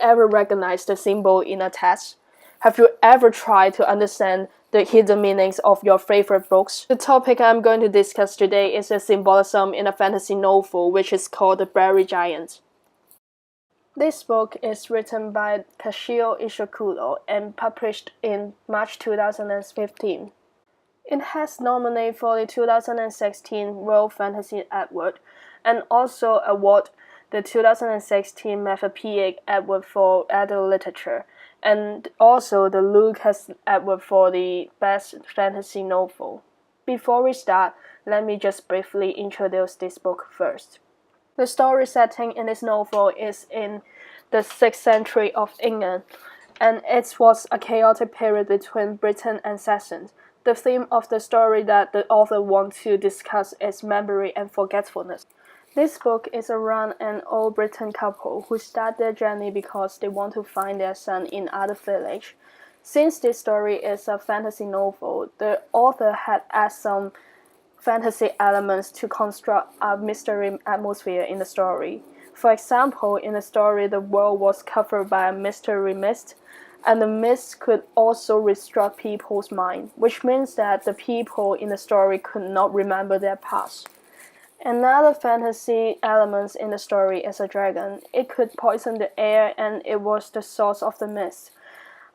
ever recognized the symbol in a text? Have you ever tried to understand the hidden meanings of your favorite books? The topic I'm going to discuss today is the symbolism in a fantasy novel which is called The Berry Giant. This book is written by Kazuo Ishikuro and published in March 2015. It has nominated for the 2016 World Fantasy Award and also awarded the 2016 Mathepedic Award for Adult Literature and also the Lucas Award for the Best Fantasy Novel. Before we start, let me just briefly introduce this book first. The story setting in this novel is in the 6th century of England, and it was a chaotic period between Britain and Saxons. The theme of the story that the author wants to discuss is memory and forgetfulness. This book is around an old Britain couple who start their journey because they want to find their son in another village. Since this story is a fantasy novel, the author had added some fantasy elements to construct a mystery atmosphere in the story. For example, in the story, the world was covered by a mystery mist, and the mist could also restrict people's mind, which means that the people in the story could not remember their past. Another fantasy element in the story is a dragon. It could poison the air, and it was the source of the mist.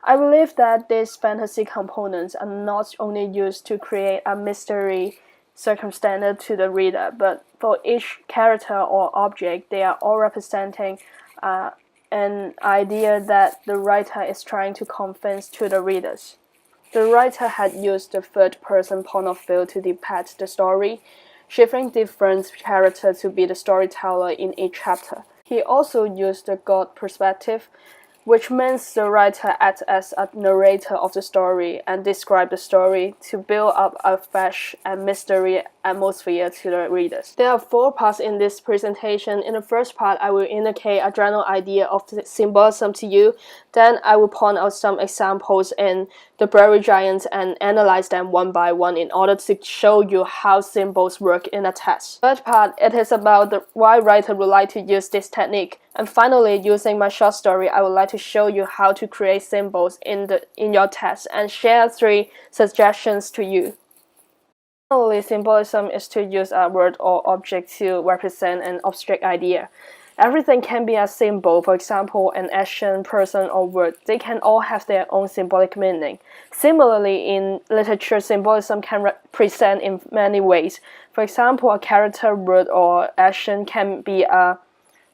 I believe that these fantasy components are not only used to create a mystery circumstance to the reader, but for each character or object, they are all representing an idea that the writer is trying to convince to the readers. The writer had used the third-person point of view to depict the story, shifting different characters to be the storyteller in each chapter. He also used the God perspective, which means the writer acts as a narrator of the story and describes the story to build up a fresh and mystery atmosphere to the readers. There are 4 parts in this presentation. In the first part, I will indicate a general idea of the symbolism to you. Then I will point out some examples in The Berry Giant and analyze them one by one in order to show you how symbols work in a text. Third part, it is about why writer would like to use this technique. And finally, using my short story, I would like to show you how to create symbols in your text and share 3 suggestions to you. Finally, symbolism is to use a word or object to represent an abstract idea. Everything can be a symbol, for example, an action, person, or word. They can all have their own symbolic meaning. Similarly, in literature, symbolism can represent in many ways. For example, a character, word, or action can be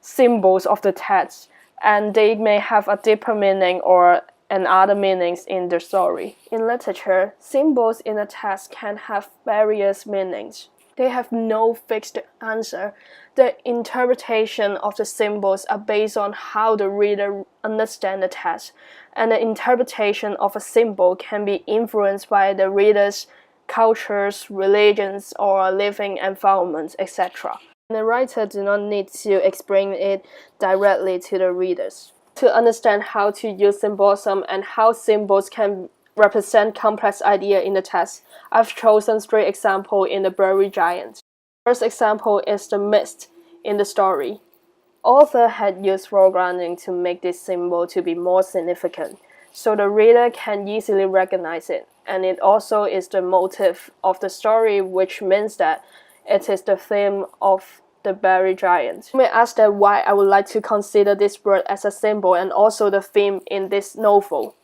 symbols of the text, and they may have a deeper meaning or other meanings in the story. In literature, symbols in a text can have various meanings. They have no fixed answer. The interpretation of the symbols are based on how the reader understands the text, and the interpretation of a symbol can be influenced by the reader's cultures, religions, or living environments, etc. The writer does not need to explain it directly to the readers. To understand how to use symbolism and how symbols can represent complex ideas in the text, I've chosen 3 examples in The Berry Giant. First example is the mist in the story. Author had used foregrounding to make this symbol to be more significant, so the reader can easily recognize it, and it also is the motive of the story, which means that it is the theme of The Berry Giant. You may ask that why I would like to consider this word as a symbol and also the theme in this novel.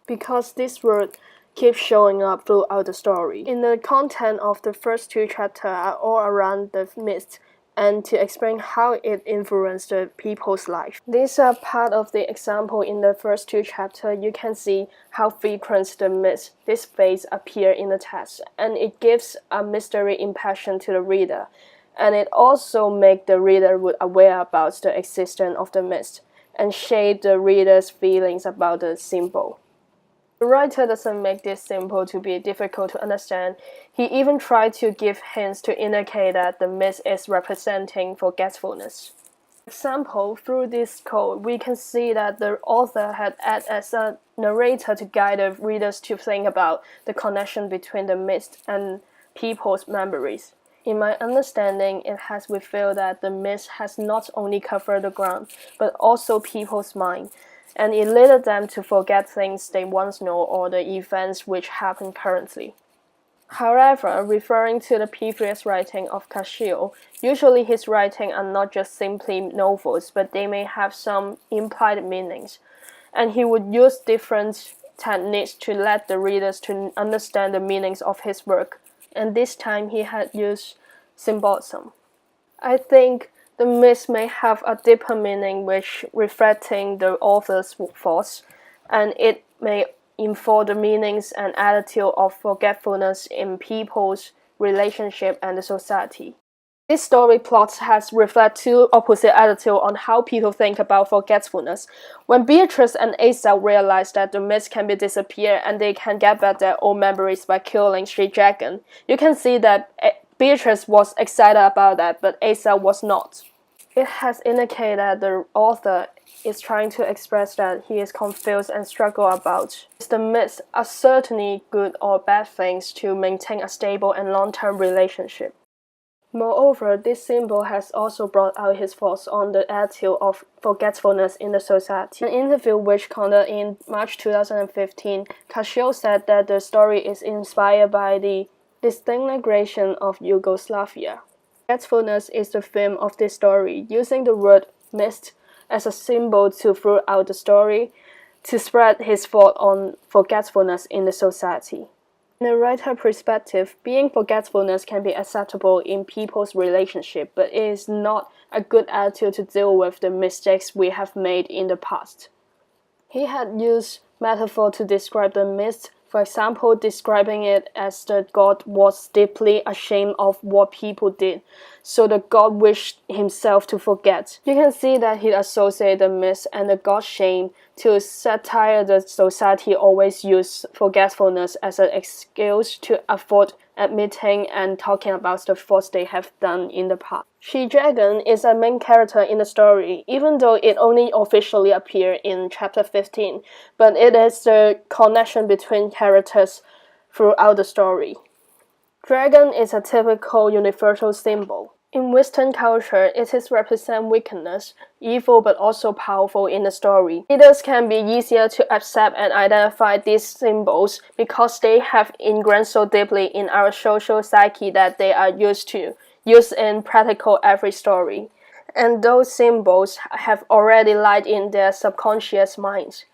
Because this word keeps showing up throughout the story. In the content of the first 2 chapters are all around the mist and to explain how it influenced the people's life. These are part of the example in the first 2 chapters. You can see how frequent the mist, this phase appear in the text, and it gives a mystery impression to the reader. And it also makes the reader aware about the existence of the mist and shape the reader's feelings about the symbol. The writer doesn't make this symbol to be difficult to understand. He even tried to give hints to indicate that the mist is representing forgetfulness. For example, through this code, we can see that the author had acted as a narrator to guide the readers to think about the connection between the mist and people's memories. In my understanding, it has revealed that the mist has not only covered the ground, but also people's mind, and it led them to forget things they once know or the events which happen currently. However, referring to the previous writing of Cascio, usually his writings are not just simply novels, but they may have some implied meanings, and he would use different techniques to let the readers to understand the meanings of his work, and this time he had used symbolism. I think the myth may have a deeper meaning which reflecting the author's thoughts, and it may involve the meanings and attitude of forgetfulness in people's relationship and the society. This story plot has reflect two opposite attitudes on how people think about forgetfulness. When Beatrice and Asa realize that the mist can be disappeared and they can get back their old memories by killing She Dragon, you can see that Beatrice was excited about that, but Asa was not. It has indicated that the author is trying to express that he is confused and struggle about is the myths are certainly good or bad things to maintain a stable and long-term relationship. Moreover, this symbol has also brought out his thoughts on the attitude of forgetfulness in the society. In an interview which conducted in March 2015, Cascio said that the story is inspired by the disintegration of Yugoslavia. Forgetfulness is the theme of this story, using the word mist as a symbol to throughout the story to spread his thought on forgetfulness in the society. In a writer perspective, being forgetfulness can be acceptable in people's relationship, but it is not a good attitude to deal with the mistakes we have made in the past. He had used metaphor to describe the mist, for example, describing it as the god was deeply ashamed of what people did, so the god wished himself to forget. You can see that he associated the mist and the god's shame to satire the society always use forgetfulness as an excuse to avoid admitting and talking about the faults they have done in the past. She Dragon is a main character in the story, even though it only officially appeared in chapter 15, but it is the connection between characters throughout the story. Dragon is a typical universal symbol. In Western culture, it is represent weakness, evil but also powerful in the story. Readers can be easier to accept and identify these symbols because they have ingrained so deeply in our social psyche that they are used in practical every story. And those symbols have already lied in their subconscious minds.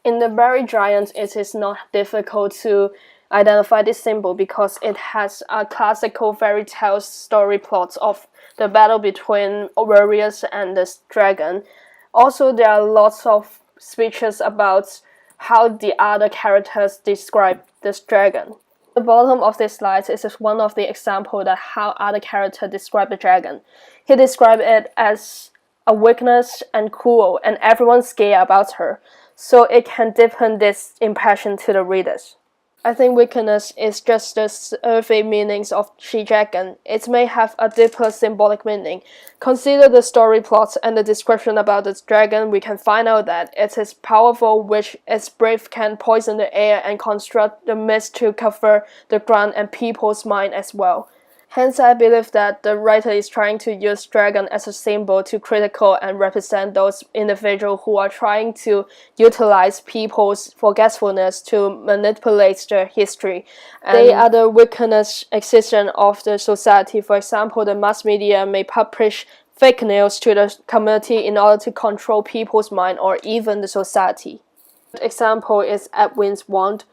In the Buried Giant, it is not difficult to identify this symbol because it has a classical fairy tale story plot of the battle between warriors and the dragon. Also, there are lots of speeches about how the other characters describe this dragon. The bottom of this slide is one of the examples that how other characters describe the dragon. He described it as a weakness and cruel, and everyone's scared about her, so it can deepen this impression to the readers. I think weakness is just the surface meanings of She Dragon. It may have a deeper symbolic meaning. Consider the story plot and the description about the dragon, we can find out that it is powerful, which its breath can poison the air and construct the mist to cover the ground and people's mind as well. Hence, I believe that the writer is trying to use dragon as a symbol to critical and represent those individuals who are trying to utilize people's forgetfulness to manipulate their history. And they are the weakness existence of the society. For example, the mass media may publish fake news to the community in order to control people's mind or even the society. An example is Edwin's wand.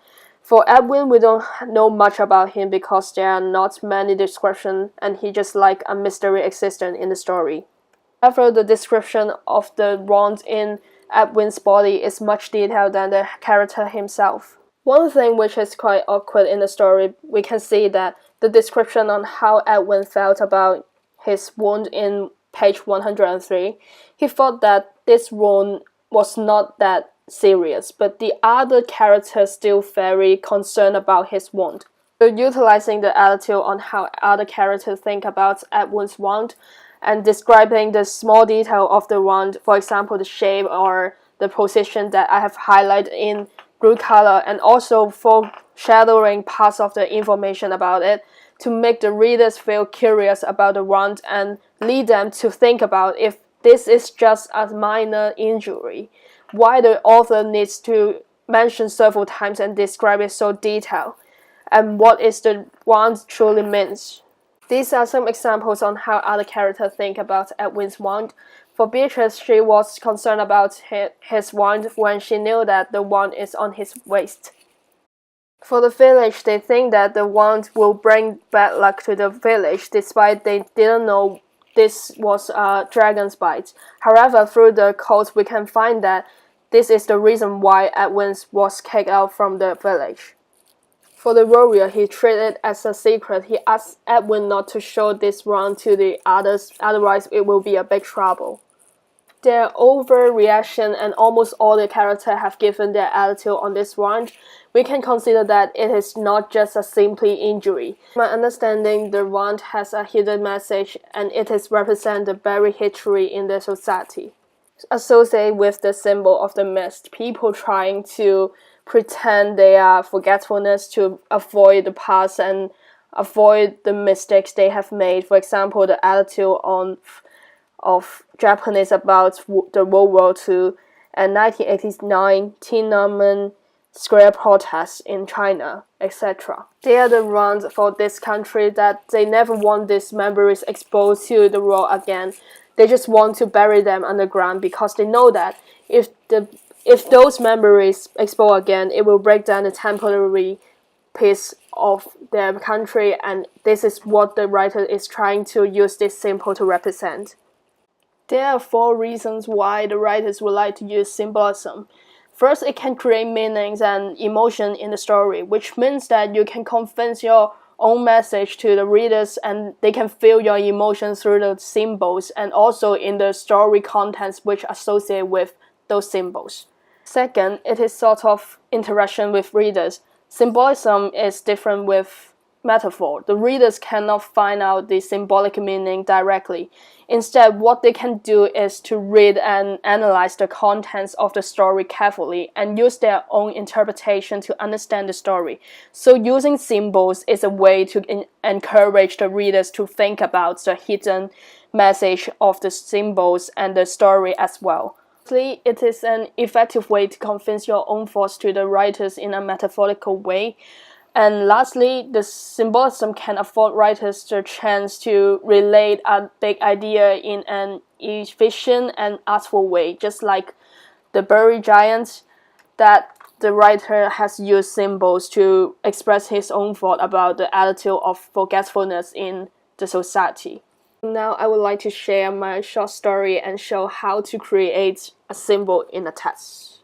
For Edwin, we don't know much about him because there are not many descriptions and he just like a mystery existent in the story. However, the description of the wand in Edwin's body is much detailed than the character himself. One thing which is quite awkward in the story, we can see that the description on how Edwin felt about his wound in page 103, he thought that this wound was not that serious, but the other characters still very concerned about his wound. So utilizing the attitude on how other characters think about Edwin's wound and describing the small detail of the wound, for example the shape or the position that I have highlighted in blue color, and also foreshadowing parts of the information about it to make the readers feel curious about the wound and lead them to think about if this is just a minor injury, why the author needs to mention several times and describe it so detailed, and what is the wound truly means. These are some examples on how other characters think about Edwin's wound. For Beatrice, she was concerned about his wound when she knew that the wound is on his waist. For the village, they think that the wound will bring bad luck to the village, despite they didn't know this was a dragon's bite. However, through the cult, we can find that this is the reason why Edwin was kicked out from the village. For the warrior, he treated it as a secret. He asked Edwin not to show this wound to the others, otherwise it will be a big trouble. Their overreaction and almost all the characters have given their attitude on this wound. We can consider that it is not just a simply injury. My understanding, the wound has a hidden message and it is represent the buried history in the society. Associated with the symbol of the mist, people trying to pretend they are forgetfulness to avoid the past and avoid the mistakes they have made. For example, the attitude of Japanese about the World War II and 1989 Tiananmen Square protests in China, etc. They are the ones for this country that they never want these memories exposed to the world again. They just want to bury them underground because they know that if those memories explode again, it will break down the temporary peace of their country, and this is what the writer is trying to use this symbol to represent. There are 4 reasons why the writers would like to use symbolism. First, it can create meanings and emotion in the story, which means that you can convince your own message to the readers and they can feel your emotions through the symbols and also in the story contents which associate with those symbols. Second, it is sort of interaction with readers. Symbolism is different with metaphor. The readers cannot find out the symbolic meaning directly. Instead, what they can do is to read and analyze the contents of the story carefully and use their own interpretation to understand the story. So using symbols is a way to encourage the readers to think about the hidden message of the symbols and the story as well. It is an effective way to convince your own thoughts to the writers in a metaphorical way. And lastly, the symbolism can afford writers the chance to relate a big idea in an efficient and artful way, just like the buried giant, that the writer has used symbols to express his own thought about the attitude of forgetfulness in the society. Now I would like to share my short story and show how to create a symbol in a text.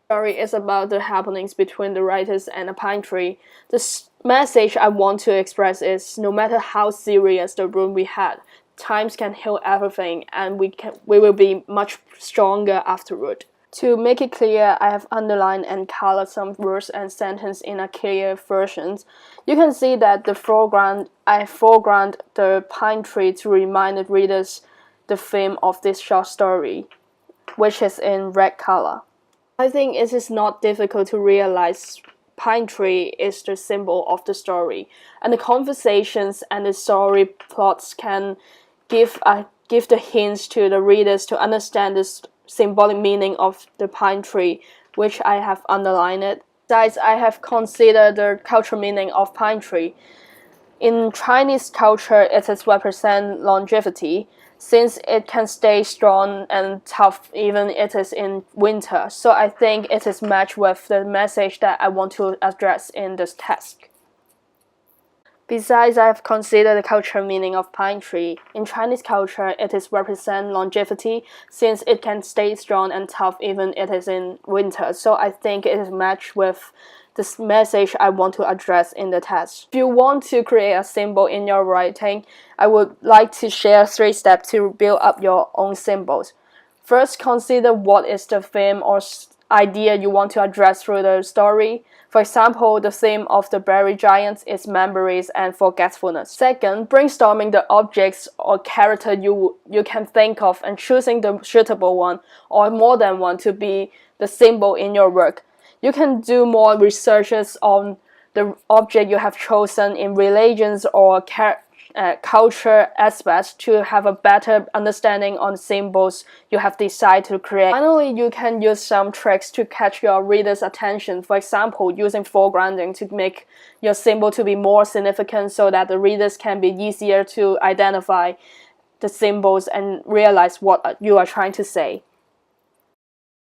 The story is about the happenings between the writers and a pine tree. The message I want to express is no matter how serious the wound we had, times can heal everything and we will be much stronger afterward. To make it clear, I have underlined and colored some words and sentences in a clear version. You can see that I foreground the pine tree to remind the readers the theme of this short story, which is in red color. I think it is not difficult to realize pine tree is the symbol of the story, and the conversations and the story plots can give the hints to the readers to understand this symbolic meaning of the pine tree, which I have underlined it. Besides, I have considered the cultural meaning of pine tree. In Chinese culture, it is represent longevity, since it can stay strong and tough even it is in winter. So I think it is matched with the message that I want to address in this text. Besides, I have considered the cultural meaning of pine tree. In Chinese culture, it is represent longevity, since it can stay strong and tough even it is in winter. So I think it is matched with this message I want to address in the text. If you want to create a symbol in your writing, I would like to share 3 steps to build up your own symbols. First, consider what is the theme or idea you want to address through the story. For example, the theme of the buried giants is memories and forgetfulness. Second, brainstorming the objects or character you can think of and choosing the suitable one or more than one to be the symbol in your work. You can do more researches on the object you have chosen in religions or culture aspects to have a better understanding on symbols you have decided to create. Finally, you can use some tricks to catch your reader's attention. For example, using foregrounding to make your symbol to be more significant so that the readers can be easier to identify the symbols and realize what you are trying to say.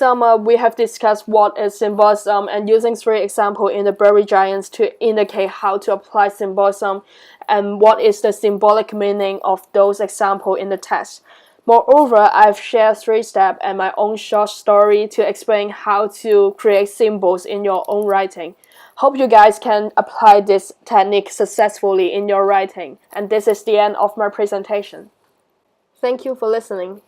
We have discussed what is symbolism and using 3 examples in the Buried Giants to indicate how to apply symbolism and what is the symbolic meaning of those examples in the text. Moreover, I've shared 3 steps and my own short story to explain how to create symbols in your own writing. Hope you guys can apply this technique successfully in your writing. And this is the end of my presentation. Thank you for listening.